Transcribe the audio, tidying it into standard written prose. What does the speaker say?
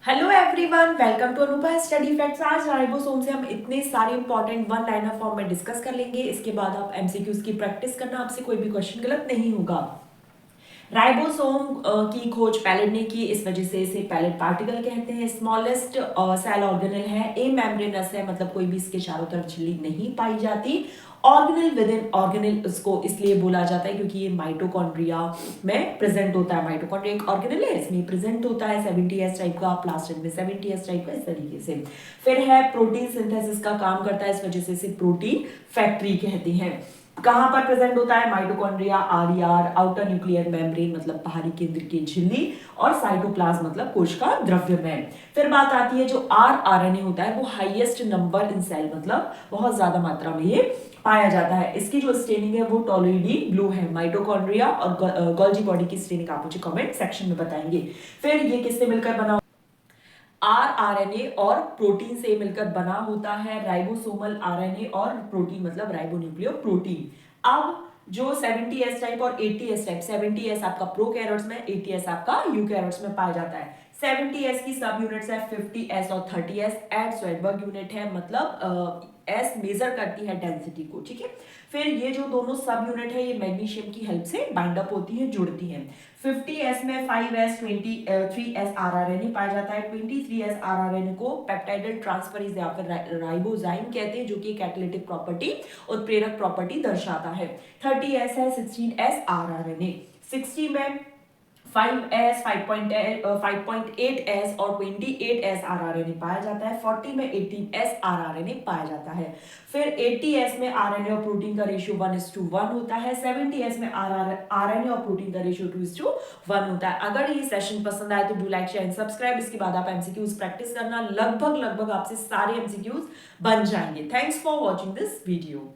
Hello everyone, welcome to अनुभव study facts. आज ribosome से हम इतने सारे इंपॉर्टेंट वन लाइनर फॉर्म में डिस्कस कर लेंगे। इसके बाद आप एमसीक्यूज की प्रैक्टिस करना, आपसे कोई भी क्वेश्चन गलत नहीं होगा। राइबोसोम की खोज पैलेट ने की, इस वजह से इसे पैलेट पार्टिकल कहते हैं। स्मॉलेस्ट सेल ऑर्गेनल है, ए मेम्ब्रेनस है, मतलब कोई भी इसके चारों तरफ झिल्ली नहीं पाई जाती। ऑर्गेनल विद इन ऑर्गेनल उसको इसलिए बोला जाता है क्योंकि ये माइटोकॉन्ड्रिया में प्रेजेंट होता है। माइटोकॉन्ड्रिया एक ऑर्गेनल है, इसमें प्रेजेंट होता है 70s टाइप का, प्लास्टिड में 70s टाइप का, इस तरीके से। फिर है प्रोटीन सिंथेसिस का काम करता है, इस वजह से इसे प्रोटीन फैक्ट्री कहते हैं। कहां पर प्रेजेंट होता है? Mitochondria, RER, outer nuclear membrane मतलब बाहरी केंद्र की झिल्ली, और साइटोप्लाज्म मतलब कोश का द्रव्यमय। फिर बात आती है जो आरआरएनए होता है, वो हाईएस्ट नंबर इन सेल, मतलब बहुत ज्यादा मात्रा में ये पाया जाता है। इसकी जो स्टेनिंग है वो टोलोइडी ब्लू है। माइटोकॉन्ड्रिया और गोल्जी बॉडी की स्टेनिंग आप मुझे कमेंट सेक्शन में बताएंगे। फिर ये किससे मिलकर बना? आरआरएनए और प्रोटीन से मिलकर बना होता है। राइबोसोमल आरएनए और प्रोटीन मतलब राइबोन्यूक्लियो प्रोटीन। अब जो 70s टाइप और 80s टाइप, 70s आपका प्रोकैरियोट्स में, 80s आपका यूकैरियोट्स में पाया जाता है। 70s की सब यूनिट्स है 50s और 30s। एड स्वेडबर्ग यूनिट है, मतलब एस मेजर करती है डेंसिटी को, ठीक है। फिर ये जो दोनों सब यूनिट है, ये मैग्नीशियम की हेल्प से बाइंड अप होती है, जुड़ती हैं। 50s में 5s 23s आरआरएनए पाया जाता है। 23s आरआरएनए को पेप्टाइडल ट्रांसफरेज या फिर राइबोजाइम कहते हैं, जो कि कैटालिटिक प्रॉपर्टी, उत्प्रेरक प्रॉपर्टी दर्शाता है। 30s है 16s आरआरएनए। 60 में 5s 5.8s और 28s आरआरएनए पाया जाता है। 40 में 18s आरआरएनए पाया जाता है। फिर 80s में आरएनए और प्रोटीन का रेशियो 1:1 होता है। 70s में आरएनए और प्रोटीन का रेशियो 2:1 होता है। अगर ये सेशन पसंद आए तो do like share and subscribe. इसके बाद आप एमसीक्यूज प्रैक्टिस करना, लगभग आपसे सारे एमसीक्यूज बन जाएंगे। Thanks for watching this video.